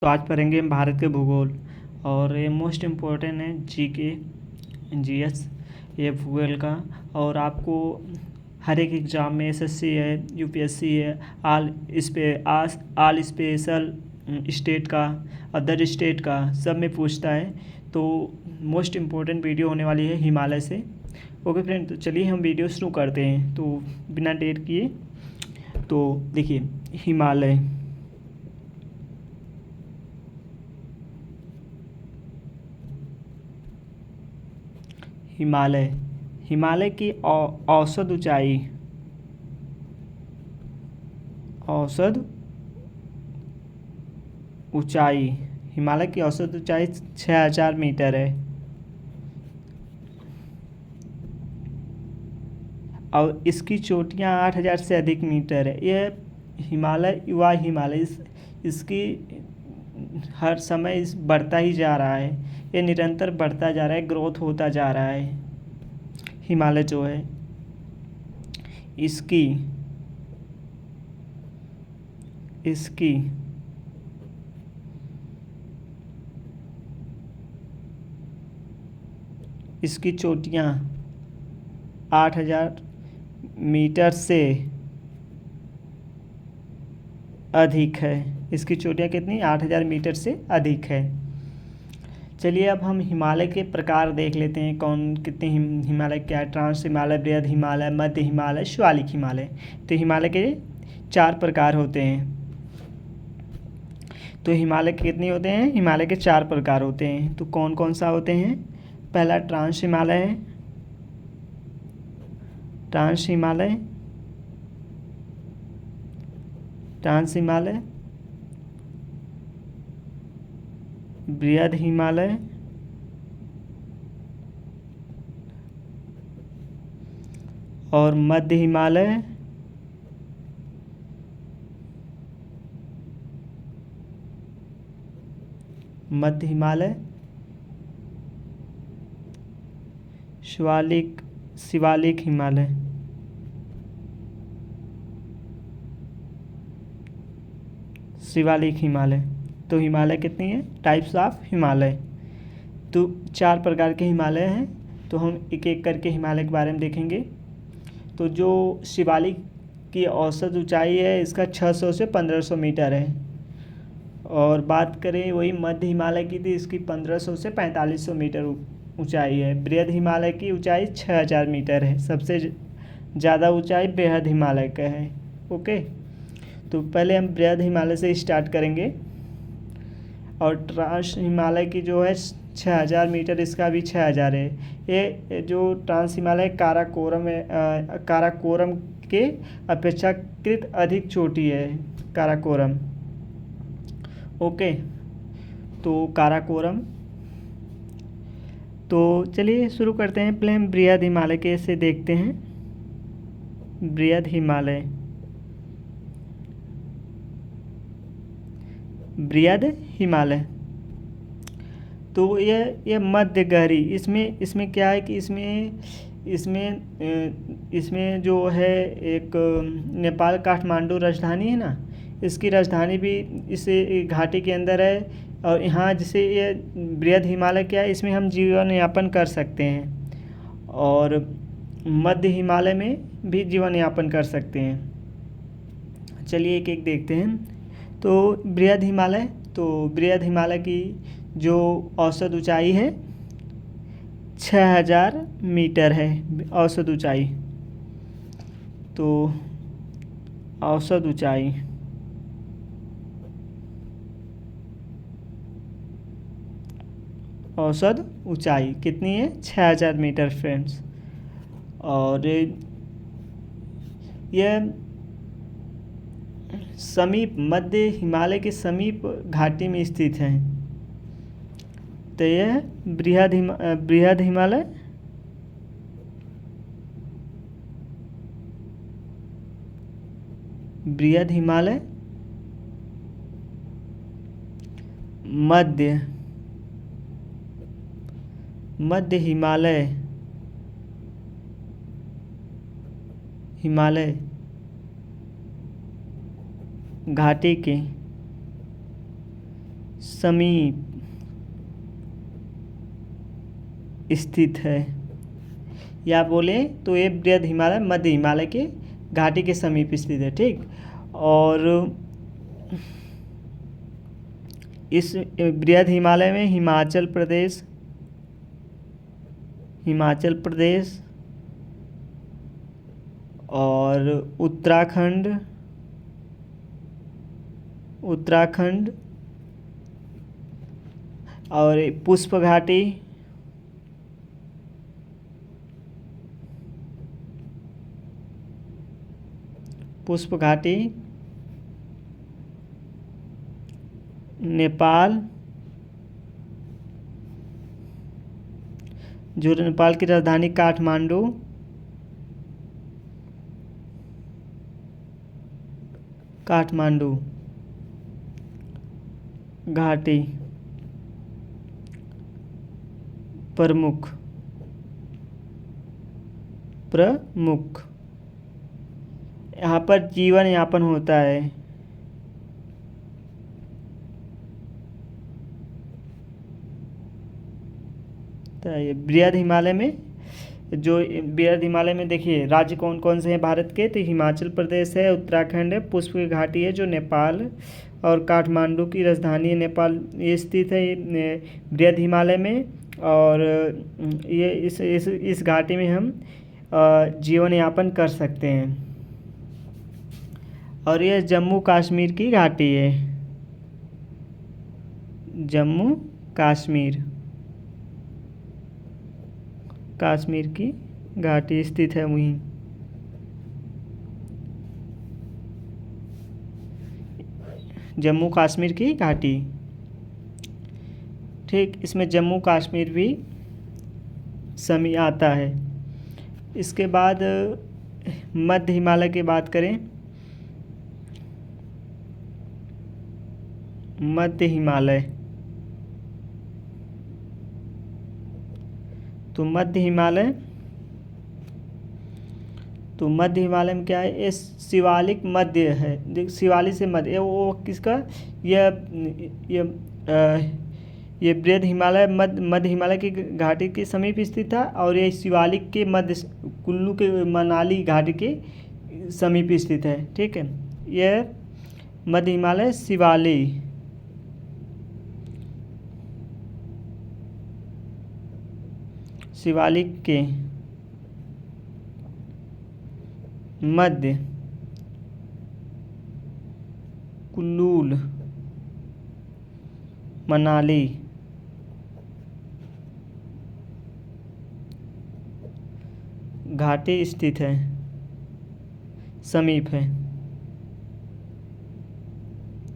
तो आज पढ़ेंगे हम भारत के भूगोल और ये मोस्ट इम्पोर्टेंट है जीके जीएस ये भूगोल का। और आपको हर एक एग्ज़ाम में एसएससी है, यूपीएससी है, आल स्पेशल स्टेट का, अदर स्टेट का, सब में पूछता है। तो मोस्ट इम्पोर्टेंट वीडियो होने वाली है हिमालय से। ओके फ्रेंड, तो चलिए हम वीडियो शुरू करते हैं। तो बिना देर किए तो देखिए हिमालय। हिमालय हिमालय की औसत ऊंचाई औसत ऊंचाई हिमालय की औसत ऊंचाई 6000 मीटर है। और इसकी चोटियाँ 8000 से अधिक मीटर है। यह हिमालय युवा हिमालय इसकी हर समय इस बढ़ता ही जा रहा है। ये निरंतर बढ़ता जा रहा है, ग्रोथ होता जा रहा है। हिमालय जो है इसकी इसकी इसकी चोटियाँ 8000 मीटर से अधिक है। इसकी चोटियाँ कितनी? 8000 मीटर से अधिक है। चलिए अब हम हिमालय के प्रकार देख लेते हैं। कौन कितने हिमालय क्या है? ट्रांस हिमालय, बृहद हिमालय, मध्य हिमालय, शिवालिक हिमालय। तो हिमालय के 4 प्रकार होते हैं। तो हिमालय के कितने होते हैं? हिमालय के 4 प्रकार होते हैं। तो कौन कौन सा होते हैं? पहला ट्रांस हिमालय है। ट्रांस हिमालय, ट्रांस हिमालय, बृहद हिमालय, और मध्य हिमालय, मध्य हिमालय, शिवालिक हिमालय। शिवालिक हिमालय। तो हिमालय कितनी है? Types of Himalaya. तो 4 प्रकार के हिमालय हैं। तो हम एक एक करके हिमालय के बारे में देखेंगे। तो जो शिवालिक की औसत ऊंचाई है इसका 600 से 1500 मीटर है। और बात करें वही मध्य हिमालय की, तो इसकी 1500 से 4500 मीटर ऊंचाई है। बृहद हिमालय की ऊंचाई 6000 मीटर है। सबसे ज़्यादा ऊंचाई बृहद हिमालय का है। ओके, तो पहले हम बृहद हिमालय से स्टार्ट करेंगे। और ट्रांस हिमालय की जो है 6000 मीटर, इसका भी 6000 है। ये जो ट्रांस हिमालय काराकोरम के अपेक्षाकृत अधिक छोटी है। काराकोरम। ओके, तो काराकोरम। तो चलिए शुरू करते हैं। पहले हम बृहद हिमालय के से देखते हैं। बृहद हिमालय, बृहद हिमालय। तो यह मध्य गहरी, इसमें क्या है कि इसमें जो है एक नेपाल काठमांडू राजधानी है ना, इसकी राजधानी भी इस घाटी के अंदर है। और यहाँ जिसे ये बृहद हिमालय क्या है, इसमें हम जीवन यापन कर सकते हैं। और मध्य हिमालय में भी जीवन यापन कर सकते हैं। चलिए एक एक देखते हैं। तो बृहद हिमालय, तो बृहद हिमालय की जो औसत ऊंचाई है 6000 मीटर है। औसत ऊंचाई, तो औसत ऊंचाई औसत ऊंचाई कितनी है? 6000 मीटर फ्रेंड्स। और यह समीप मध्य हिमालय के समीप घाटी में स्थित है। तो यह बृहद हिमालय, बृहद हिमालय, मध्य हिमालय घाटी के समीप स्थित है, या बोले तो ये बृहद हिमालय मध्य हिमालय के घाटी के समीप स्थित है। ठीक, और इस बृहद हिमालय में हिमाचल प्रदेश और उत्तराखंड और पुष्प घाटी नेपाल, जो नेपाल की राजधानी काठमांडू घाटी प्रमुख यहाँ पर जीवन यापन होता है। तो ये बृहद हिमालय में देखिए राज्य कौन कौन से हैं भारत के, तो हिमाचल प्रदेश है, उत्तराखंड है, पुष्प की घाटी है जो नेपाल, और काठमांडू की राजधानी है नेपाल ये स्थित है बृहद हिमालय में। और ये इस घाटी में हम जीवन यापन कर सकते हैं। और ये जम्मू कश्मीर की घाटी है, जम्मू कश्मीर की घाटी स्थित है वहीं। जम्मू कश्मीर की घाटी, ठीक, इसमें जम्मू कश्मीर भी समी आता है। इसके बाद मध्य हिमालय की बात करें, मध्य हिमालय, तो मध्य हिमालय में क्या है, ये शिवालिक मध्य है, देख शिवालिक से मध्य, वो किसका, ये बृहद हिमालय मध्य हिमालय की घाटी के समीप स्थित था, और ये शिवालिक के मध्य कुल्लू के मनाली घाटी के समीप स्थित है। ठीक है, यह मध्य हिमालय शिवालिक के मध्य कुल्लू मनाली घाटी स्थित है, समीप है।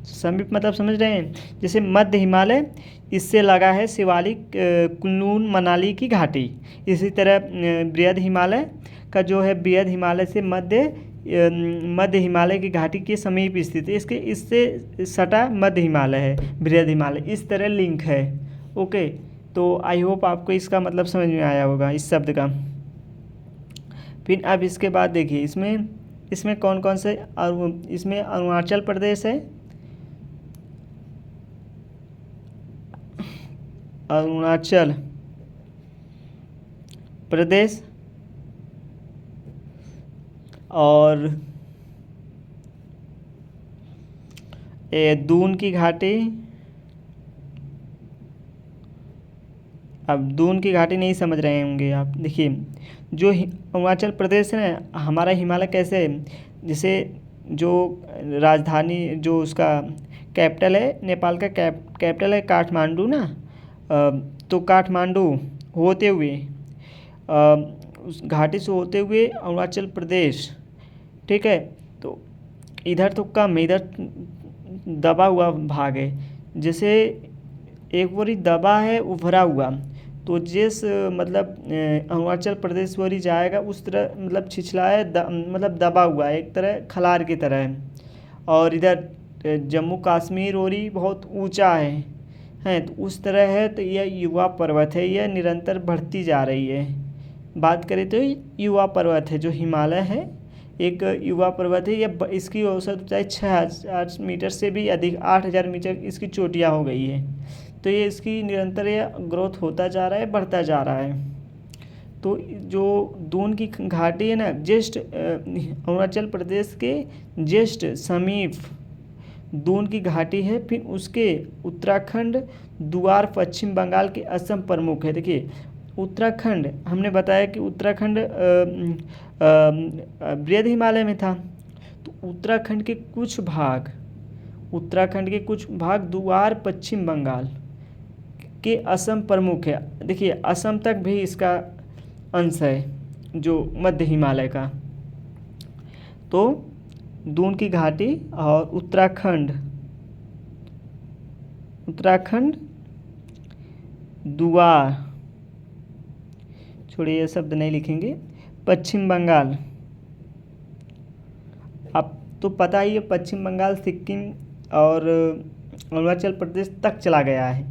समीप मतलब समझ रहे हैं, जैसे मध्य हिमालय इससे लगा है शिवालिक कुल्लू मनाली की घाटी, इसी तरह बृहद हिमालय का जो है बृहद हिमालय से मध्य हिमालय की घाटी के समीप स्थित है, इससे सटा मध्य हिमालय है बृहद हिमालय, इस तरह लिंक है। ओके, तो आई होप आपको इसका मतलब समझ में आया होगा इस शब्द का। फिर अब इसके बाद देखिए इसमें कौन कौन से, इसमें अरुणाचल प्रदेश है, अरुणाचल प्रदेश, और दून की घाटी। अब दून की घाटी नहीं समझ रहे होंगे आप, देखिए जो अरुणाचल प्रदेश है ना, हमारा हिमालय कैसे है, जैसे जो राजधानी जो उसका कैपिटल है, नेपाल का कैपिटल है काठमांडू ना, तो काठमांडू होते हुए उस घाटी से होते हुए अरुणाचल प्रदेश, ठीक है, तो इधर तो कम है, इधर दबा हुआ भाग है, जैसे एक बोरी दबा है उभरा हुआ, तो जिस मतलब अरुणाचल प्रदेश वरी जाएगा उस तरह मतलब छिछला है, मतलब दबा हुआ है, एक तरह खलार की तरह है। और इधर जम्मू कश्मीर वरी बहुत ऊंचा है तो उस तरह है, तो यह युवा पर्वत है, यह निरंतर बढ़ती जा रही है। बात करें तो युवा पर्वत है जो हिमालय है, एक युवा पर्वत है। यह इसकी औसत ऊंचाई 6,000 मीटर से भी अधिक, 8,000 मीटर इसकी चोटियाँ हो गई है। तो ये इसकी निरंतर ग्रोथ होता जा रहा है, बढ़ता जा रहा है। तो जो दून की घाटी है ना, जस्ट अरुणाचल प्रदेश के जस्ट समीप दून की घाटी है। फिर उसके उत्तराखंड, द्वार पश्चिम बंगाल के असम प्रमुख है। देखिए उत्तराखंड, हमने बताया कि उत्तराखंड बृहद हिमालय में था। तो उत्तराखंड के कुछ भाग द्वार पश्चिम बंगाल के असम प्रमुख है। देखिए असम तक भी इसका अंश है जो मध्य हिमालय का। तो दून की घाटी और उत्तराखंड द्वार, छोड़िए ये शब्द नहीं लिखेंगे, पश्चिम बंगाल। अब तो पता ही है पश्चिम बंगाल सिक्किम और अरुणाचल प्रदेश तक चला गया है।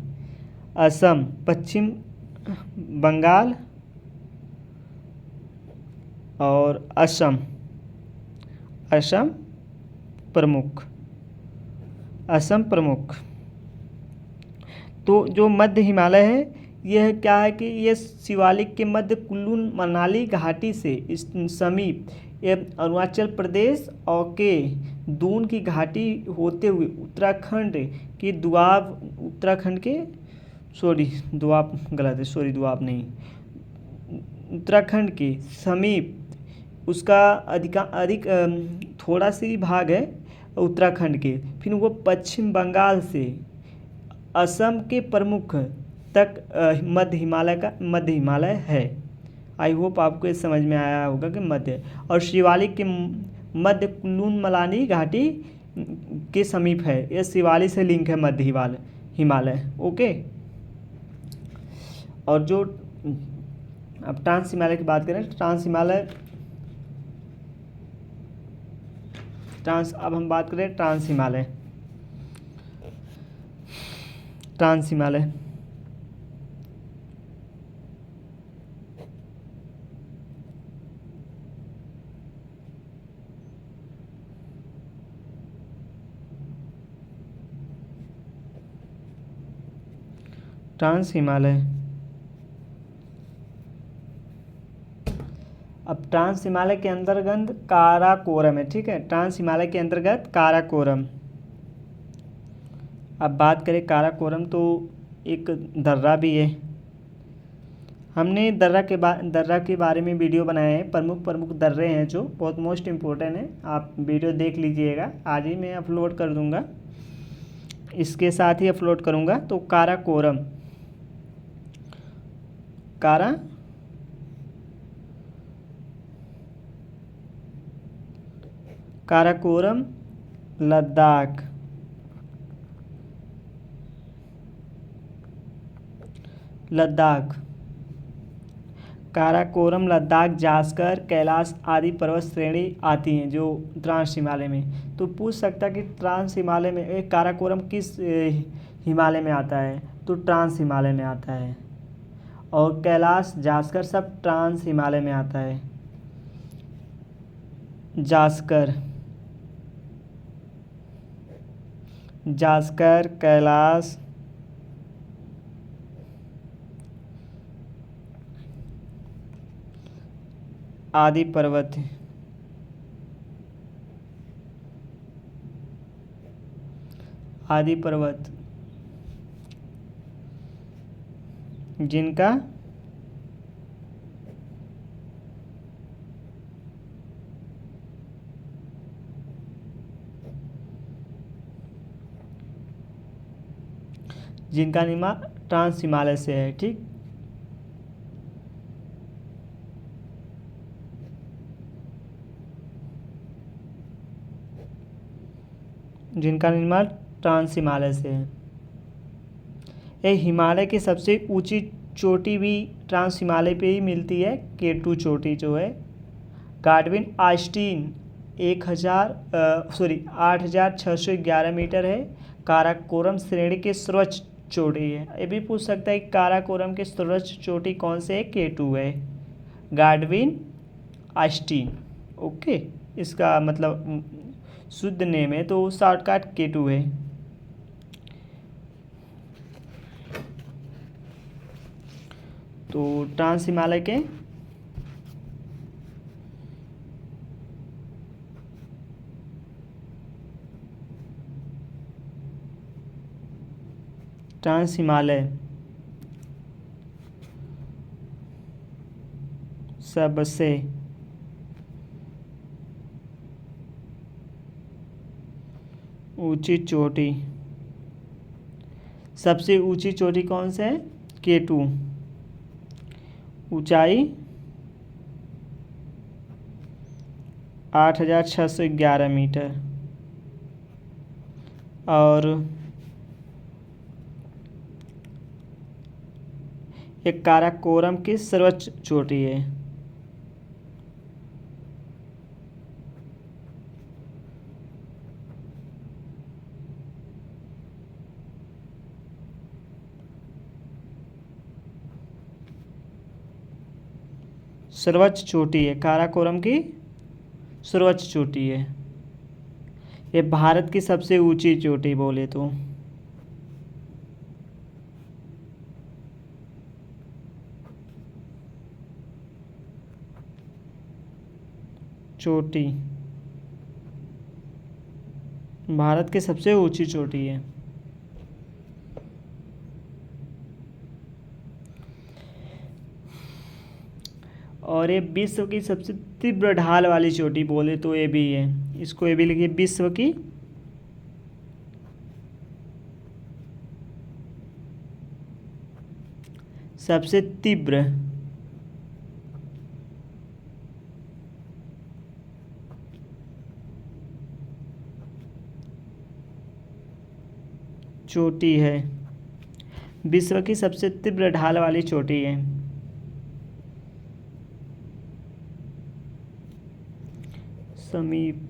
असम, पश्चिम बंगाल और असम प्रमुख। तो जो मध्य हिमालय है यह क्या है कि यह शिवालिक के मध्य कुल्लू मनाली घाटी से इस समीप अरुणाचल प्रदेश और के दून की घाटी होते हुए उत्तराखंड के समीप उसका अधिक थोड़ा सी भाग है उत्तराखंड के। फिर वो पश्चिम बंगाल से असम के प्रमुख तक मध्य हिमालय है। आई होप आपको ये समझ में आया होगा कि मध्य, और शिवालिक के मध्य कुल्लू मनाली घाटी के समीप है। यह शिवालिक से लिंक है मध्य हिमालय। ओके। और जो अब ट्रांस हिमालय की बात करें, अब हम बात करें ट्रांस हिमालय। अब ट्रांस हिमालय के अंतर्गत काराकोरम है। ठीक है, ट्रांस हिमालय के अंतर्गत काराकोरम। अब बात करें काराकोरम तो एक दर्रा भी है। हमने दर्रा के बारे में वीडियो बनाए हैं। प्रमुख दर्रे हैं जो बहुत मोस्ट इम्पोर्टेंट है। आप वीडियो देख लीजिएगा, आज ही मैं अपलोड कर दूंगा, इसके साथ ही अपलोड करूंगा। तो काराकोरम लद्दाख, काराकोरम लद्दाख, जास्कर, कैलाश आदि पर्वत श्रेणी आती हैं जो ट्रांस हिमालय में। तो पूछ सकता कि ट्रांस हिमालय में काराकोरम किस हिमालय में आता है, तो ट्रांस हिमालय में आता है। और कैलाश, जास्कर सब ट्रांस हिमालय में आता है। जास्कर, कैलाश आदि पर्वत जिनका निर्माण ट्रांस हिमालय से है। ठीक, जिनका निर्माण ट्रांस हिमालय से है। ये हिमालय की सबसे ऊंची चोटी भी ट्रांस हिमालय पे ही मिलती है। K2 चोटी जो है गाडविन आस्टीन 8,611 मीटर है। काराकोरम श्रेणी के सर्वोच्च चोटी है। ये भी पूछ सकता है कि काराकोरम के सर्वोच्च चोटी कौन से है, K2 है, गाडविन आस्टीन। ओके। इसका मतलब शुद्ध नेम है, तो शॉर्टकट K2 है। तो ट्रांस हिमालय के ट्रांस हिमालय सबसे ऊंची चोटी, सबसे ऊंची चोटी कौन सा है? K2। ऊंचाई 8,611 मीटर। और एक काराकोरम की सर्वोच्च चोटी है। सर्वोच्च चोटी है, काराकोरम की सर्वोच्च चोटी है। ये भारत की सबसे ऊंची चोटी बोले तो। चोटी भारत की सबसे ऊंची चोटी है। और ये विश्व की सबसे तीव्र ढाल वाली चोटी बोले तो ये भी है। इसको ये भी लिखिए, विश्व की सबसे तीव्र चोटी है, विश्व की सबसे तीव्र ढाल वाली चोटी है। समीप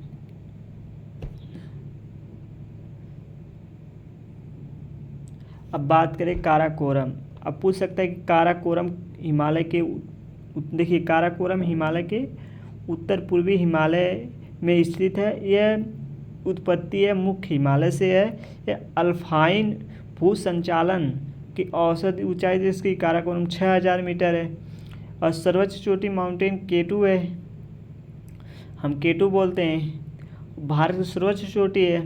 अब बात करें काराकोरम। अब पूछ सकता है कि काराकोरम हिमालय के देखिए, काराकोरम हिमालय के उत्तर पूर्वी हिमालय में स्थित है। यह उत्पत्ति है मुख्य हिमालय से है। यह अल्पाइन भू संचालन की औसत ऊंचाई जिसकी काराकोरम 6,000 मीटर है। और सर्वोच्च चोटी माउंटेन K2 है, हम K2 बोलते हैं। भारत की सर्वोच्च चोटी है।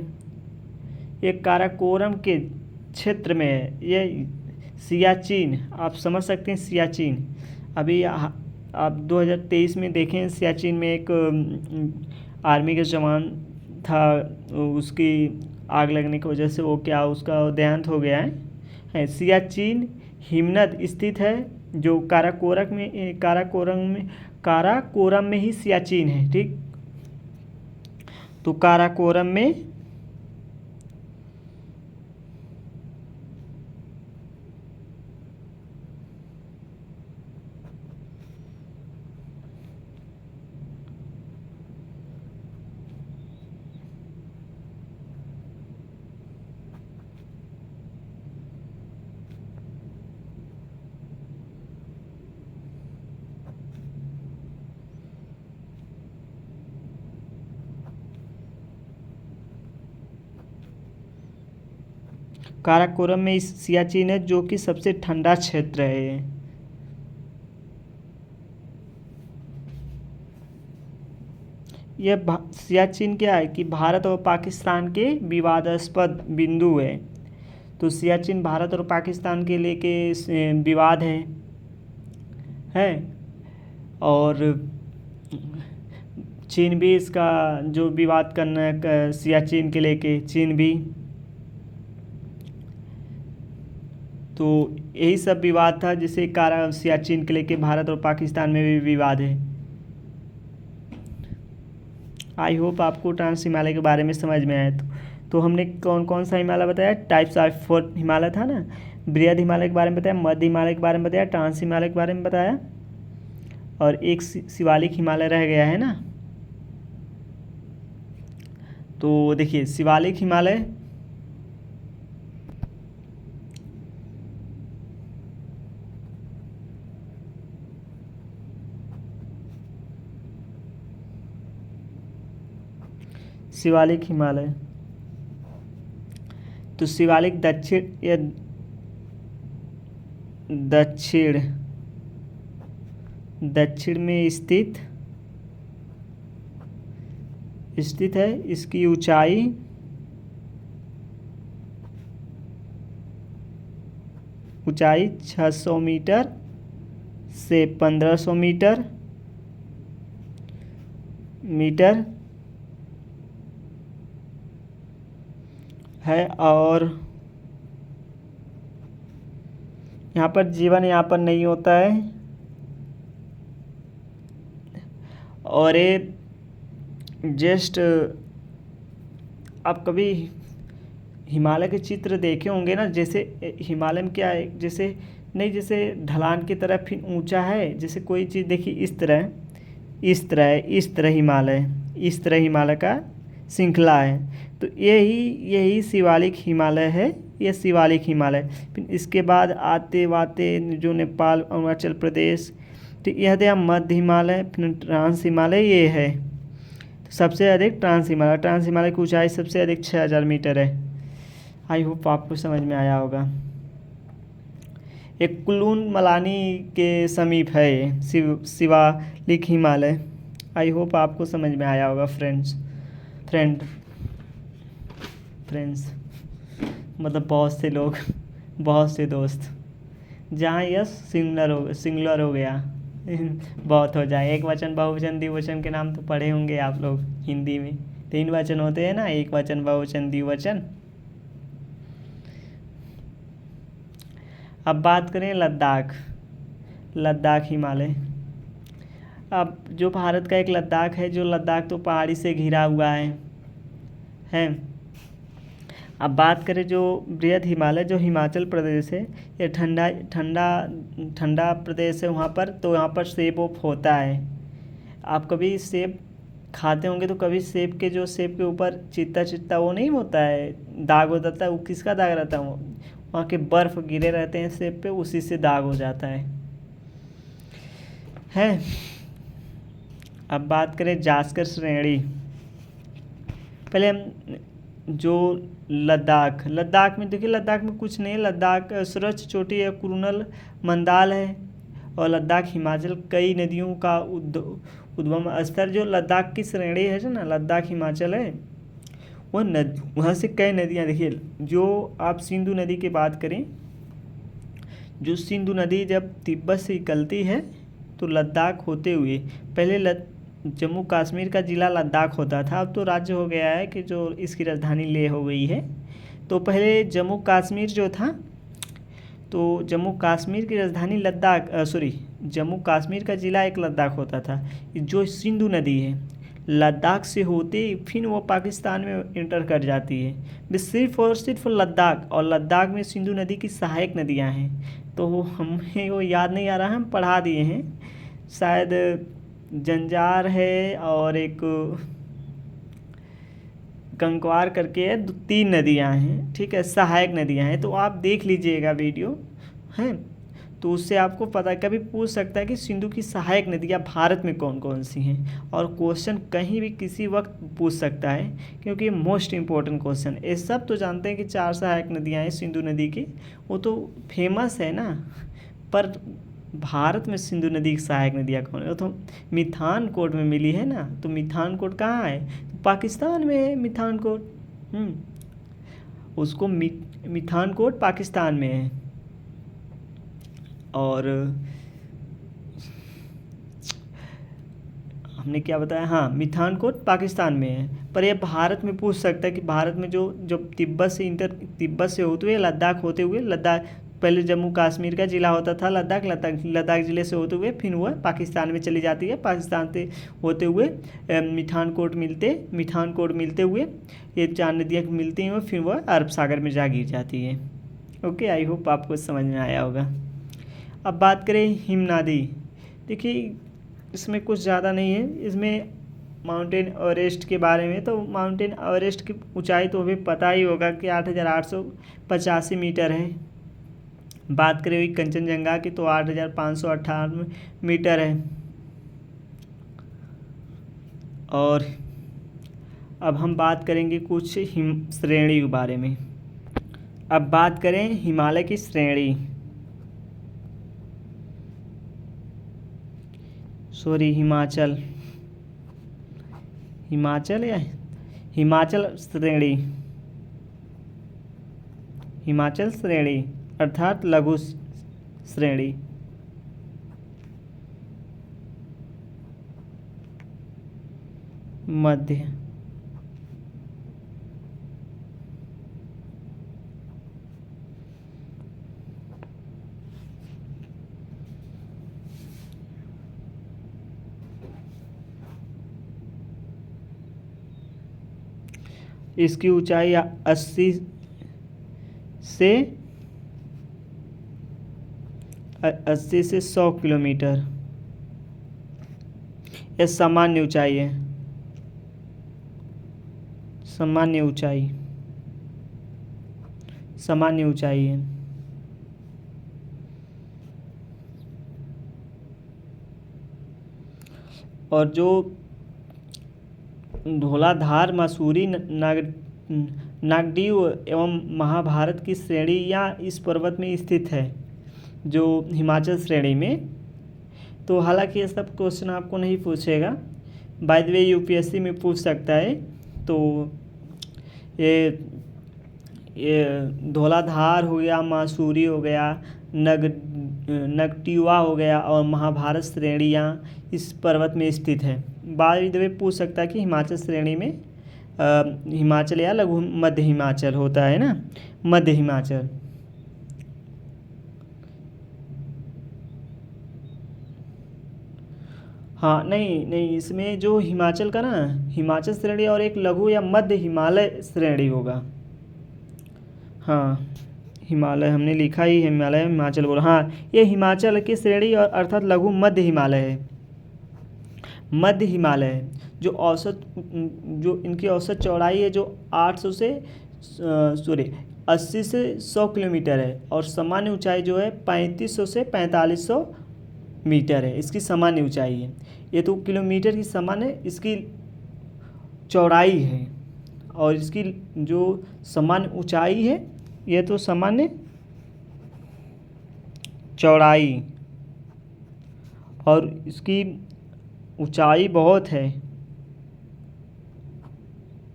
ये काराकोरम के क्षेत्र में है। ये सियाचिन, आप समझ सकते हैं सियाचिन। अभी आप 2023 में देखें, सियाचिन में एक आर्मी का जवान था, उसकी आग लगने की वजह से वो क्या उसका देहांत हो गया है। सियाचिन हिमनद स्थित है, जो काराकोरम में ही सियाचिन है। ठीक, तो काराकोरम में काराकोरम में सियाचिन है, जो कि सबसे ठंडा क्षेत्र है। यह सियाचिन क्या है कि भारत और पाकिस्तान के विवादास्पद बिंदु है। तो सियाचिन भारत और पाकिस्तान के लेके विवाद है। और चीन भी इसका जो विवाद करना है सियाचिन के लेके, चीन भी। तो यही सब विवाद था जिसके कारण सियाचिन के लेके भारत और पाकिस्तान में भी विवाद है। आई होप आपको ट्रांस हिमालय के बारे में समझ में आया। तो हमने कौन कौन सा हिमालय बताया? टाइप्स ऑफ 4 हिमालय था ना। बृहद हिमालय के बारे में बताया, मध्य हिमालय के बारे में बताया, ट्रांस हिमालय के बारे में बताया, और एक शिवालिक हिमालय रह गया है ना। तो देखिए, शिवालिक हिमालय शिवालिक हिमालय। तो शिवालिक दक्षिण में स्थित है। इसकी ऊंचाई 600 मीटर से 1500 मीटर है और यहाँ पर जीवन यापन नहीं होता है। और ये जस्ट आप कभी हिमालय के चित्र देखे होंगे ना, जैसे हिमालय में क्या है, जैसे ढलान की तरफ फिर ऊंचा है, जैसे कोई चीज़ देखिए इस तरह हिमालय का श्रृंखला है। तो यही शिवालिक हिमालय है, ये शिवालिक हिमालय। फिर इसके बाद आते जो नेपाल, अरुणाचल प्रदेश, तो यह था मध्य हिमालय, फिर ट्रांस हिमालय ये है। तो सबसे अधिक ट्रांस हिमालय की ऊंचाई सबसे अधिक 6000 मीटर है। आई होप आपको समझ में आया होगा। एक कुल्लू मनाली के समीप है ये शिवालिक हिमालय। आई होप आपको समझ में आया होगा फ्रेंड्स। मतलब बहुत से लोग, बहुत से दोस्त, जहाँ यस सिंगुलर हो गया बहुत हो जाए। एक वचन, बहुवचन, द्विवचन के नाम तो पढ़े होंगे आप लोग हिंदी में। 3 वचन होते हैं ना, एक वचन, बहुवचन, द्विवचन। अब बात करें लद्दाख हिमालय। अब जो भारत का एक लद्दाख है, जो लद्दाख तो पहाड़ी से घिरा हुआ है। अब बात करें जो बृहद हिमालय, जो हिमाचल प्रदेश है, ये ठंडा प्रदेश है वहाँ पर। तो यहाँ पर सेब होता है। आप कभी सेब खाते होंगे तो कभी सेब के ऊपर चित्ता वो नहीं होता है, दाग हो जाता है। वो किसका दाग रहता है? वहाँ के बर्फ़ गिरे रहते हैं सेब पे, उसी से दाग हो जाता है। अब बात करें जास्कर श्रेणी। पहले हम जो लद्दाख में देखिए, लद्दाख में कुछ नहीं है। लद्दाख सरच चोटी है, कुरुनल मंदाल है। और लद्दाख हिमाचल कई नदियों का उद्गम स्थल। जो लद्दाख की श्रेणी है जो ना, लद्दाख हिमाचल है, वहाँ से कई नदियाँ देखिए। जो आप सिंधु नदी की बात करें, जो सिंधु नदी जब तिब्बत से निकलती है तो लद्दाख होते हुए, पहले जम्मू कश्मीर का ज़िला लद्दाख होता था। अब तो राज्य हो गया है कि जो इसकी राजधानी लेह हो गई है। तो पहले जम्मू कश्मीर जो था, तो जम्मू कश्मीर की राजधानी जम्मू कश्मीर का ज़िला एक लद्दाख होता था। जो सिंधु नदी है, लद्दाख से होते फिर वो पाकिस्तान में इंटर कर जाती है। सिर्फ और सिर्फ लद्दाख, और लद्दाख में सिंधु नदी की सहायक नदियाँ हैं। तो वो हमें वो याद नहीं आ रहा, हम पढ़ा दिए हैं शायद। जंजार है और एक कंकवार करके है, 3 नदियाँ हैं, ठीक है, सहायक नदियाँ हैं। तो आप देख लीजिएगा वीडियो हैं, तो उससे आपको पता, कभी पूछ सकता है कि सिंधु की सहायक नदियाँ भारत में कौन कौन सी हैं। और क्वेश्चन कहीं भी किसी वक्त पूछ सकता है, क्योंकि मोस्ट इम्पोर्टेंट क्वेश्चन। ये सब तो जानते हैं कि 4 सहायक नदियाँ हैं सिंधु नदी की, वो तो फेमस है ना। पर भारत में सिंधु नदी की सहायक नदियाँ कौन है? वो तो मिठानकोट में मिली है ना। तो मिठानकोट कहाँ है? तो पाकिस्तान में है मिठानकोट। उसको मिठानकोट पाकिस्तान में है। और हमने क्या बताया? हाँ, मिठानकोट पाकिस्तान में है। पर यह भारत में पूछ सकता है कि भारत में जो तिब्बत से होते हुए लद्दाख होते हुए, लद्दाख पहले जम्मू कश्मीर का ज़िला होता था लद्दाख ज़िले से होते हुए फिर वह पाकिस्तान में चली जाती है। पाकिस्तान से होते हुए मिठानकोट मिलते हुए ये 4 नदियाँ मिलती हैं, फिर वह अरब सागर में जा गिर जाती है। ओके, आई होप आपको समझ में आया होगा। अब बात करें हिमनदी। देखिए, इसमें कुछ ज़्यादा नहीं है। इसमें माउंटेन एवरेस्ट के बारे में, तो माउंटेन एवरेस्ट की ऊंचाई तो हमें पता ही होगा कि 8885 मीटर है। बात करें हुई कंचनजंगा की, तो 8558 मीटर है। और अब हम बात करेंगे कुछ हिम श्रेणी के बारे में। अब बात करें हिमालय की श्रेणी, हिमाचल या हिमाचल श्रेणी, हिमाचल श्रेणी अर्थात लघु श्रेणी। मध्य, इसकी ऊंचाई 80 से 100 किलोमीटर, यह सामान्य ऊंचाई है, सामान्य ऊंचाई है। और जो धौलाधार, मसूरी, नागदेव एवं महाभारत की श्रेणियाँ इस पर्वत में स्थित है, जो हिमाचल श्रेणी में। तो हालांकि ये सब क्वेश्चन आपको नहीं पूछेगा, बाय द वे यूपीएससी में पूछ सकता है। तो ये धौलाधार हो गया, मसूरी हो गया, नगटिवा हो गया और महाभारत श्रेणियाँ इस पर्वत में स्थित है। बाय द वे पूछ सकता है कि हिमाचल श्रेणी में हिमाचल या लघु मध्य हिमाचल होता है ना, मध्य हिमाचल। हाँ नहीं, इसमें जो हिमाचल का ना, हिमाचल श्रेणी और एक लघु या मध्य हिमालय श्रेणी होगा। हाँ, हिमालय हमने लिखा ही, हिमालय हिमाचल बोला। हाँ, ये हिमाचल की श्रेणी और अर्थात लघु मध्य हिमालय है। मध्य हिमालय है जो इनकी औसत चौड़ाई है जो 80 से 100 किलोमीटर है, और सामान्य ऊंचाई जो है 3500 से 4500 मीटर है। इसकी सामान्य ऊंचाई है, ये तो किलोमीटर की सामान्य इसकी चौड़ाई है, और इसकी जो सामान्य ऊंचाई है ये तो सामान्य चौड़ाई, और इसकी ऊंचाई बहुत है,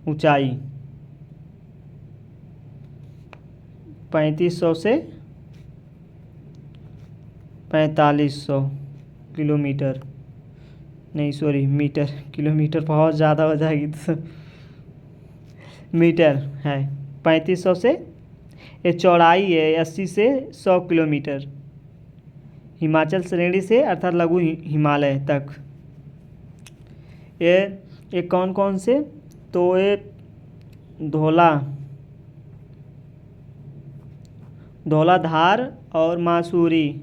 ऊंचाई 3500 से 4500 किलोमीटर, नहीं मीटर, किलोमीटर बहुत ज़्यादा हो जाएगी तो मीटर है। 3500 से, ये चौड़ाई है 80 से 100 किलोमीटर हिमाचल श्रेणी से अर्थात लघु हिमालय तक। ये कौन कौन से, तो ये धौलाधार और मासूरी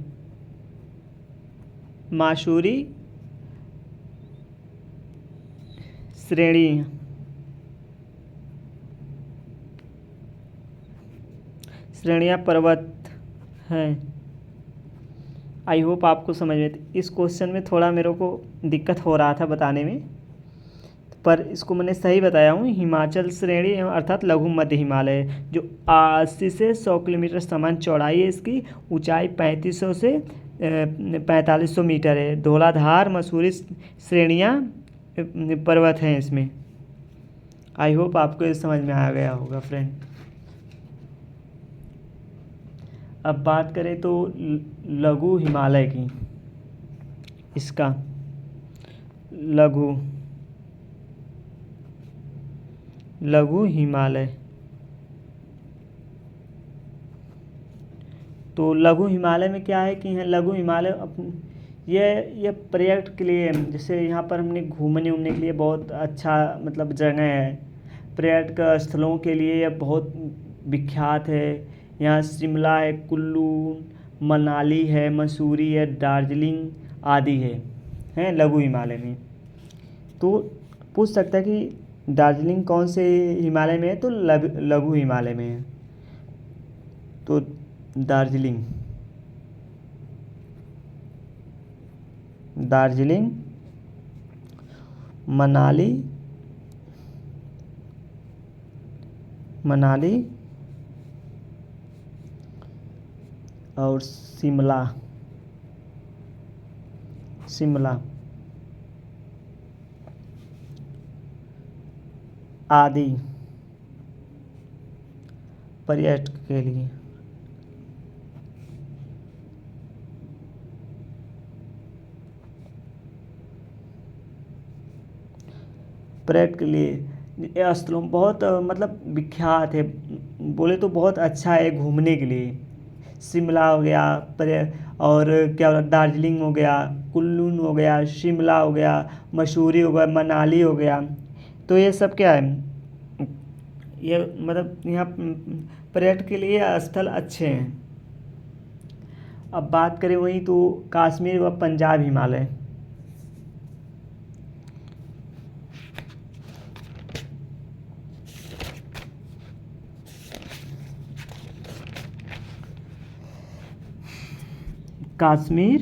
श्रेणियाँ पर्वत हैं। आई होप आपको समझ में, इस क्वेश्चन में थोड़ा मेरे को दिक्कत हो रहा था बताने में, पर इसको मैंने सही बताया हूँ। हिमाचल श्रेणी अर्थात लघु मध्य हिमालय जो 80 से 100 किलोमीटर समान चौड़ाई है, इसकी ऊंचाई 3500 से 4500 मीटर है। धौलाधार मसूरी श्रेणियाँ पर्वत हैं इसमें। आई होप आपको ये समझ में आ गया होगा फ्रेंड। अब बात करें तो लघु हिमालय की, इसका लघु हिमालय। तो लघु हिमालय में क्या है कि लघु हिमालय ये पर्यटक के लिए, जैसे यहाँ पर हमने घूमने के लिए बहुत अच्छा मतलब जगह है, पर्यटक स्थलों के लिए यह बहुत विख्यात है। यहाँ शिमला है, कुल्लू, मनाली है, मसूरी है, दार्जिलिंग आदि हैं लघु हिमालय में। तो पूछ सकता है कि दार्जिलिंग कौन से हिमालय में है, तो लघु हिमालय में है। तो दार्जिलिंग, मनाली, मनाली और शिमला शिमला आदि पर्यटक के लिए। पर्यटक के लिए ये स्थलों बहुत मतलब विख्यात है, बोले तो बहुत अच्छा है घूमने के लिए। शिमला हो गया, और क्या बोला, दार्जिलिंग हो गया, कुल्लू हो गया, शिमला हो गया, मसूरी हो गया, मनाली हो गया। तो ये सब क्या है, ये मतलब यहाँ पर्यटक के लिए स्थल अच्छे हैं। अब बात करें वही तो कश्मीर व पंजाब हिमालय। कश्मीर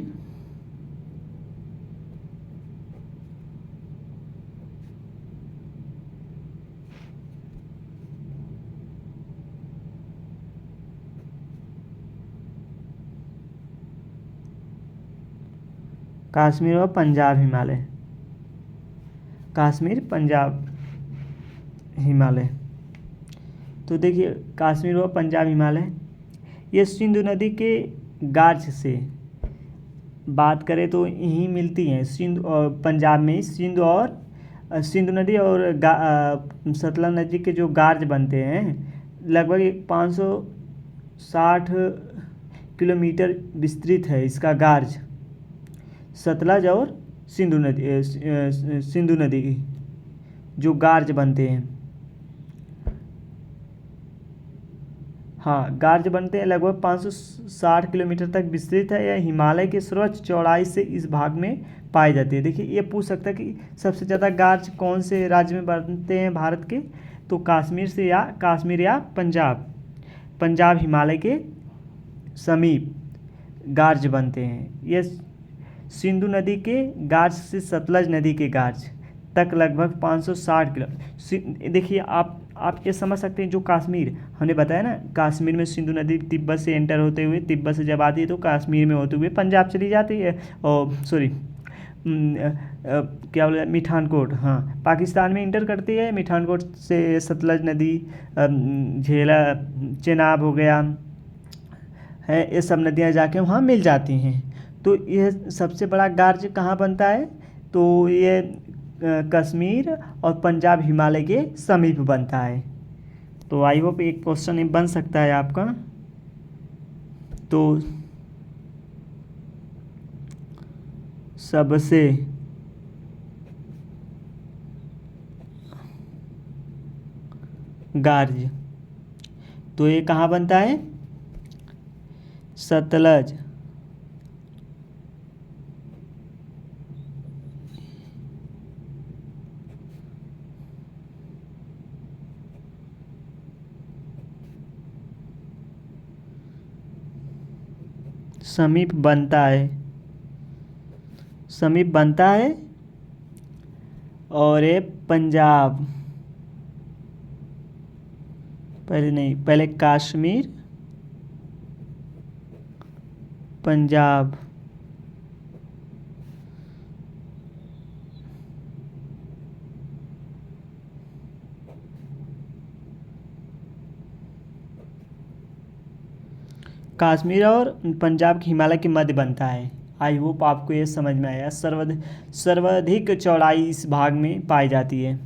कश्मीर व पंजाब हिमालय, कश्मीर पंजाब हिमालय। तो देखिए कश्मीर व पंजाब हिमालय ये सिंधु नदी के गार्ज से बात करें तो यहीं मिलती हैं। सिंधु और पंजाब में ही सिंधु और सिंधु नदी और सतलज नदी के जो गार्ज बनते हैं लगभग 560 किलोमीटर विस्तृत है इसका गार्ज। सतलज और सिंधु नदी की जो गार्ज बनते हैं, हाँ गार्ज बनते हैं, लगभग 560 किलोमीटर तक विस्तृत है। यह हिमालय के सर्वोच्च चौड़ाई से इस भाग में पाई जाती है। देखिए ये पूछ सकता है कि सबसे ज़्यादा गार्ज कौन से राज्य में बनते हैं भारत के, तो कश्मीर या पंजाब हिमालय के समीप गार्ज बनते हैं। ये सिंधु नदी के गार्ज से सतलज नदी के गार्ज तक लगभग 560 किलो। देखिए आप ये समझ सकते हैं, जो कश्मीर हमने बताया ना, कश्मीर में सिंधु नदी तिब्बत से एंटर होते हुए, तिब्बत से जब आती है तो कश्मीर में होते हुए पंजाब चली जाती है। और सॉरी क्या बोले, मिठानकोट, हाँ पाकिस्तान में इंटर करती है। मिठानकोट से सतलज नदी, झेला, चेनाब हो गया है, ये सब नदियाँ जाके वहाँ मिल जाती हैं। तो यह सबसे बड़ा गार्ज कहाँ बनता है, तो ये कश्मीर और पंजाब हिमालय के समीप बनता है। तो आई होप एक क्वेश्चन बन सकता है आपका। तो सबसे गार्ज, तो ये कहाँ बनता है, सतलज समीप बनता है और ये पंजाब, पहले कश्मीर पंजाब कश्मीर और पंजाब के हिमालय के मध्य बनता है। आई होप आपको ये समझ में आया। सर्वाधिक चौड़ाई इस भाग में पाई जाती है।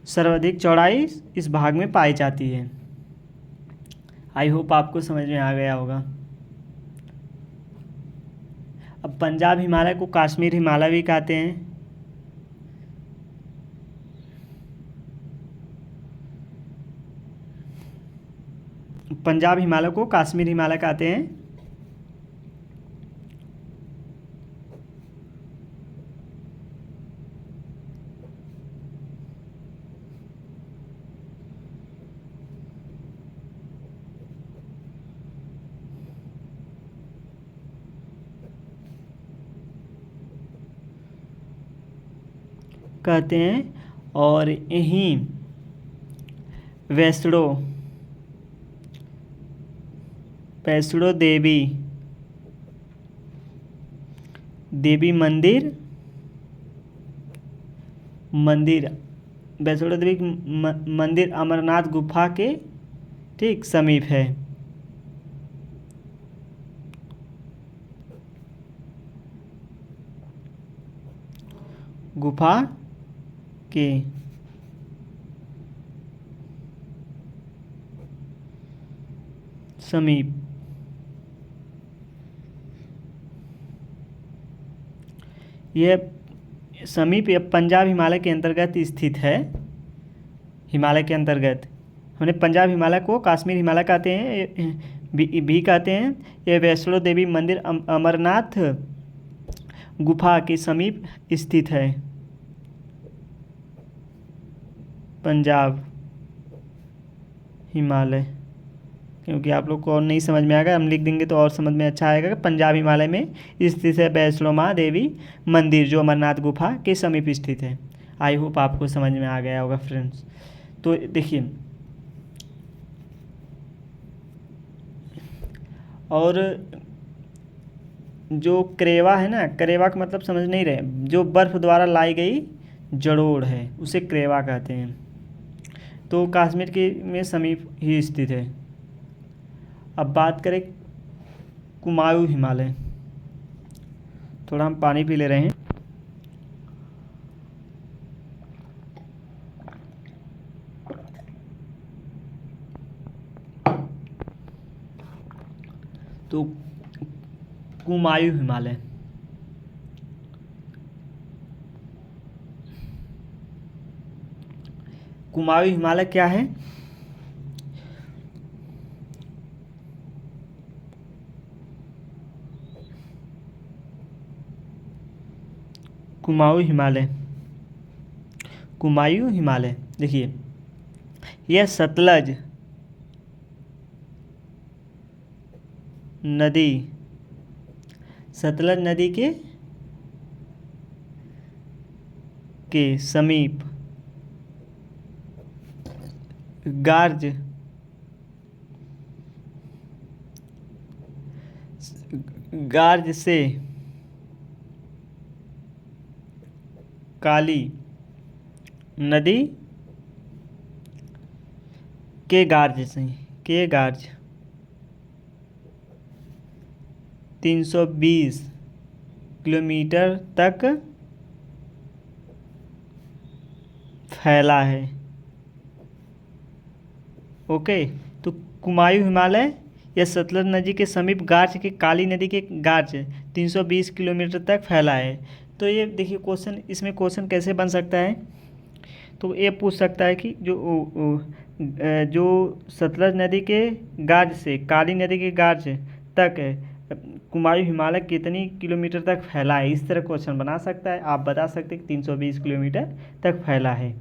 सर्वाधिक चौड़ाई इस भाग में पाई जाती है। आई होप आपको समझ में आ गया होगा। अब पंजाब हिमालय को कश्मीर हिमालय भी कहते हैं। पंजाब हिमालय को कश्मीर हिमालय कहते हैं। कहते हैं। और यहीं वैष्णो देवी मंदिर वैष्णो देवी मंदिर अमरनाथ गुफा के ठीक समीप है। गुफा के समीप यह समीप यह पंजाब हिमालय के अंतर्गत स्थित है। हिमालय के अंतर्गत हमने पंजाब हिमालय को कश्मीर हिमालय कहते हैं, भी कहते हैं। यह वैष्णो देवी मंदिर अमरनाथ गुफा के समीप स्थित है। पंजाब हिमालय, क्योंकि आप लोग को और नहीं समझ में आएगा, हम लिख देंगे तो और समझ में अच्छा आएगा कि पंजाब हिमालय में स्थित है वैष्णो देवी मंदिर, जो अमरनाथ गुफा के समीप स्थित है। आई होप आपको समझ में आ गया होगा फ्रेंड्स। तो देखिए, और जो करेवा है ना, करेवा का मतलब समझ नहीं रहे, जो बर्फ़ द्वारा लाई गई जड़ोड़ है उसे करेवा कहते हैं। तो कश्मीर के में समीप ही स्थित है। अब बात करें कुमायूं हिमालय, थोड़ा हम पानी पी ले रहे हैं। तो कुमायूं हिमालय, कुमायूं हिमालय क्या है? कुमायूं हिमालय देखिए, यह सतलज नदी के समीप गार्ज से काली नदी के गार्ज 320 किलोमीटर तक फैला है। ओके, तो कुमायूं हिमालय यह सतलज नदी के समीप गार्ज के काली नदी के गार्ज 320 किलोमीटर तक फैला है। तो ये देखिए क्वेश्चन, इसमें क्वेश्चन कैसे बन सकता है? तो ये पूछ सकता है कि जो सतलज नदी के गार्ज से काली नदी के गार्ज तक कुमायूं हिमालय कितनी किलोमीटर तक फैला है, इस तरह क्वेश्चन बना सकता है। आप बता सकते हैं कि 320 किलोमीटर तक फैला है।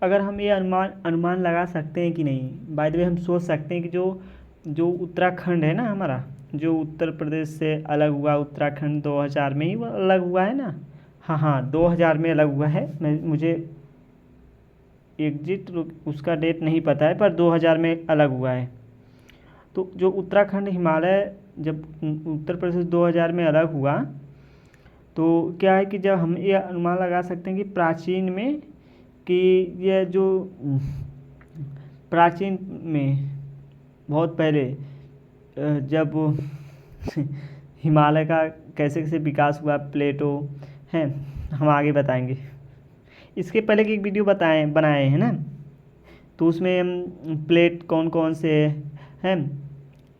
अगर हम ये अनुमान लगा सकते हैं कि नहीं, बाय द वे हम सोच सकते हैं कि जो उत्तराखंड है ना हमारा, जो उत्तर प्रदेश से अलग हुआ, उत्तराखंड 2000 में ही वो अलग हुआ है ना। हाँ 2000 में अलग हुआ है। मुझे एग्जिट उसका डेट नहीं पता है, पर 2000 में अलग हुआ है। तो जो उत्तराखंड हिमालय जब उत्तर प्रदेश 2000 में अलग हुआ, तो क्या है कि जब हम ये अनुमान लगा सकते हैं कि प्राचीन में, कि यह जो प्राचीन में बहुत पहले जब हिमालय का कैसे कैसे विकास हुआ, प्लेटो हैं, हम आगे बताएंगे। इसके पहले की एक वीडियो बनाए हैं ना, तो उसमें हम प्लेट कौन कौन से हैं,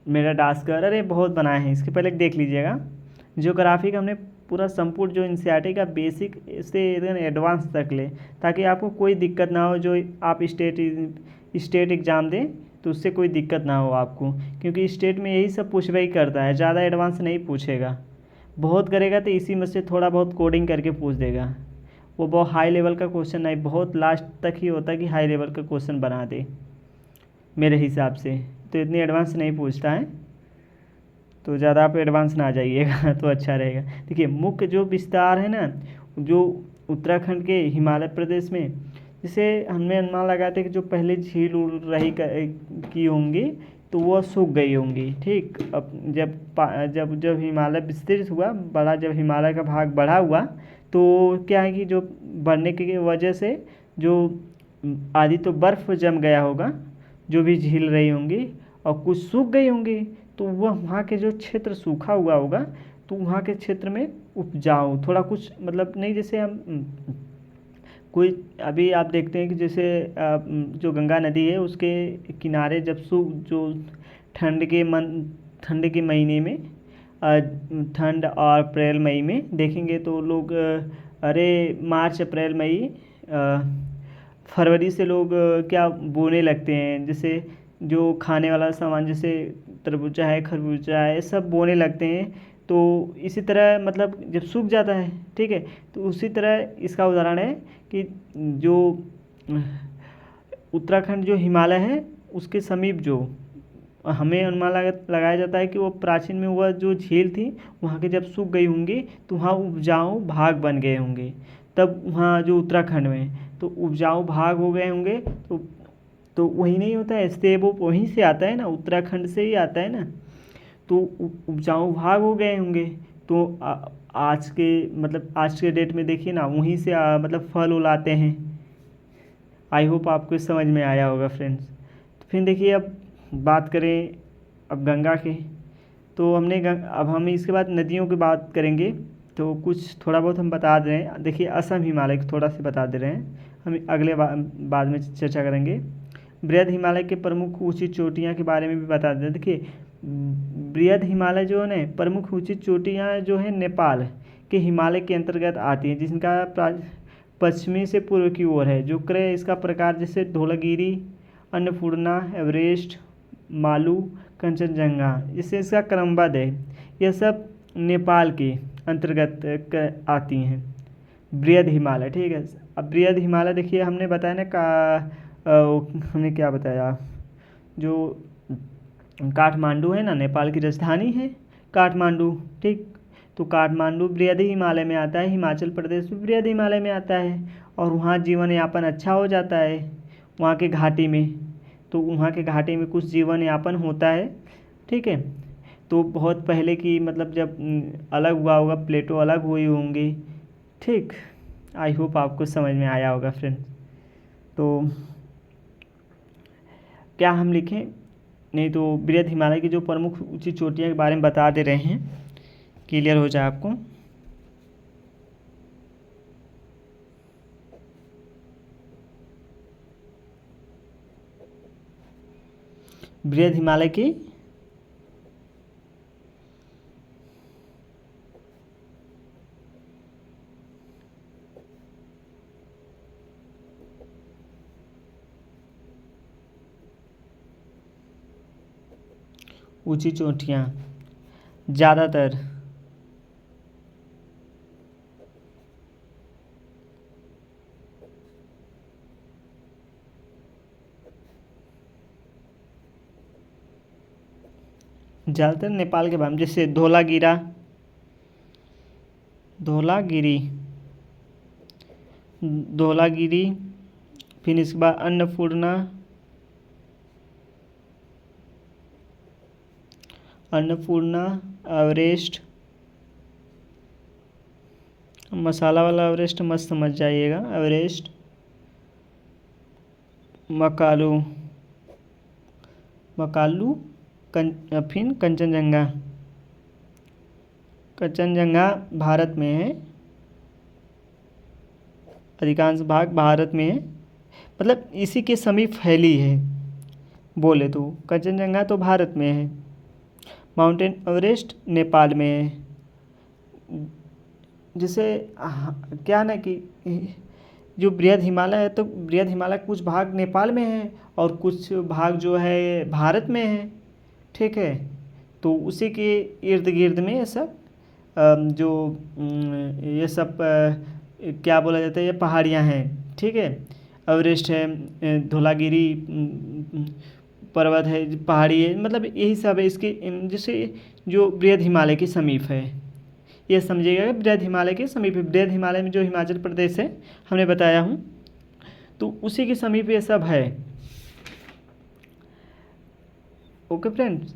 मेडागास्कर, अरे बहुत बनाए हैं, इसके पहले देख लीजिएगा। जियोग्राफी का हमने पूरा संपूर्ण जो एनसीईआरटी का बेसिक से एडवांस तक ले, ताकि आपको कोई दिक्कत ना हो। जो आप स्टेट एग्ज़ाम दें तो उससे कोई दिक्कत ना हो आपको, क्योंकि स्टेट में यही सब पूछवा ही करता है, ज़्यादा एडवांस नहीं पूछेगा। बहुत करेगा तो इसी में से थोड़ा बहुत कोडिंग करके पूछ देगा। वो बहुत हाई लेवल का क्वेश्चन नहीं, बहुत लास्ट तक ही होता है कि हाई लेवल का क्वेश्चन बना दे मेरे हिसाब से। तो इतनी एडवांस नहीं पूछता है, तो ज़्यादा आप एडवांस ना आ जाइएगा तो अच्छा रहेगा। देखिए मुख्य जो विस्तार है ना, जो उत्तराखंड के हिमालय प्रदेश में, जैसे हमने अनुमान लगाते हैं कि जो पहले झील उड़ रही की होंगी तो वह सूख गई होंगी। ठीक, अब जब जब हिमालय विस्तृत हुआ, बड़ा, जब हिमालय का भाग बढ़ा हुआ तो क्या है कि जो बढ़ने की वजह से जो आदि तो बर्फ़ जम गया होगा, जो भी झील रही होंगी, और कुछ सूख गई होंगी, तो वह वहाँ के जो क्षेत्र सूखा हुआ होगा तो वहाँ के क्षेत्र में उपजाऊ थोड़ा कुछ, मतलब नहीं, जैसे हम कोई, अभी आप देखते हैं कि जैसे जो गंगा नदी है उसके किनारे जब जो ठंड के महीने में, ठंड और अप्रैल मई में देखेंगे तो लोग अरे मार्च अप्रैल मई फरवरी से लोग क्या बोने लगते हैं, जैसे जो खाने वाला सामान जैसे तरबूजा है, खरबूजा है, सब बोने लगते हैं। तो इसी तरह मतलब जब सूख जाता है, ठीक है, तो उसी तरह इसका उदाहरण है कि जो उत्तराखंड जो हिमालय है उसके समीप जो हमें अनुमान लगाया जाता है कि वो प्राचीन में वह जो झील थी वहाँ के जब सूख गई होंगी तो वहाँ उपजाऊ भाग बन गए होंगे, तब वहाँ जो उत्तराखंड में तो उपजाऊ भाग हो गए होंगे। तो वही नहीं होता है, स्टेप वो वहीं से आता है ना, उत्तराखंड से ही आता है ना, तो उपजाऊ भाग हो गए होंगे। तो आज के डेट में देखिए ना, वहीं से मतलब फल उलाते हैं। आई होप आपको समझ में आया होगा फ्रेंड्स। तो फिर देखिए अब बात करें अब गंगा के, तो अब हम इसके बाद नदियों की बात करेंगे। तो कुछ थोड़ा बहुत हम बता दे रहे हैं। देखिए असम हिमालय थोड़ा सा बता दे रहे हैं, हम अगले बाद में चर्चा करेंगे। बृहद हिमालय के प्रमुख ऊंची चोटियां के बारे में भी बता दें। देखिए बृहद हिमालय जो है ना, प्रमुख ऊंची चोटियां जो है नेपाल के हिमालय के अंतर्गत आती हैं, जिनका पश्चिमी से पूर्व की ओर है। जो क्रय इसका प्रकार जैसे धौलागिरी, अन्नपूर्णा, एवरेस्ट, मालू, कंचनजंगा, इससे इसका क्रमबद्ध है। यह सब नेपाल के अंतर्गत आती हैं, बृहद हिमालय। ठीक है, अब बृहद हिमालय देखिए हमने बताया ना हमने क्या बताया, जो काठमांडू है ना, नेपाल की राजधानी है काठमांडू। ठीक, तो काठमांडू बृहद हिमालय में आता है, हिमाचल प्रदेश भी बृहद हिमालय में आता है, और वहाँ जीवन यापन अच्छा हो जाता है वहाँ के घाटी में। तो वहाँ के घाटी में कुछ जीवन यापन होता है। ठीक है, तो बहुत पहले की मतलब जब अलग हुआ होगा, प्लेटो अलग हुई होंगी। ठीक, आई होप आपको समझ में आया होगा फ्रेंड्स। तो क्या हम लिखें, नहीं तो बृहद हिमालय की जो प्रमुख ऊंची चोटियां के बारे में बता दे रहे हैं, क्लियर हो जाए आपको। बृहद हिमालय की ऊंची चोटियां ज़्यादातर नेपाल के बारे में, जैसे धौलागिरी, फिर इसके बाद अन्नपूर्णा, एवरेस्ट, मसाला वाला एवरेस्ट मत समझ जाइएगा, एवरेस्ट, मकालू, फिर कंचनजंगा भारत में है, अधिकांश भाग भारत में है, मतलब इसी के समीप फैली है बोले तो। कंचनजंगा तो भारत में है, माउंटेन एवरेस्ट नेपाल में है। जैसे क्या ना कि जो बृहद हिमालय है, तो बृहद हिमालय कुछ भाग नेपाल में है और कुछ भाग जो है भारत में है। ठीक है, तो उसी के इर्द गिर्द में ये सब जो ये सब क्या बोला जाता है, ये पहाड़ियाँ हैं। ठीक है, एवरेस्ट है, धौलागिरी पर्वत है, पहाड़ी है, मतलब यही सब है इसके। जैसे जो बृहद हिमालय के समीप है, ये समझिएगा कि बृहद हिमालय के समीप है। बृहद हिमालय में जो हिमाचल प्रदेश है हमने बताया हूँ, तो उसी के समीप ये सब है। ओके फ्रेंड्स,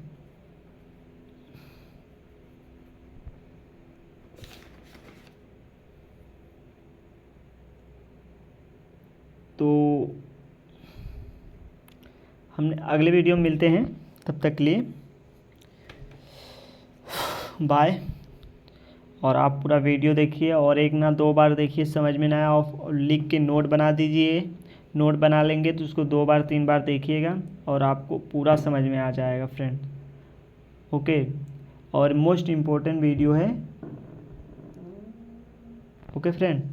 तो हम अगले वीडियो में मिलते हैं, तब तक के लिए बाय। और आप पूरा वीडियो देखिए और 1 ना 2 बार देखिए, समझ में ना आया और लिख के नोट बना दीजिए। नोट बना लेंगे तो उसको 2 बार 3 बार देखिएगा और आपको पूरा समझ में आ जाएगा फ्रेंड। ओके, और मोस्ट इम्पोर्टेंट वीडियो है। Okay friend.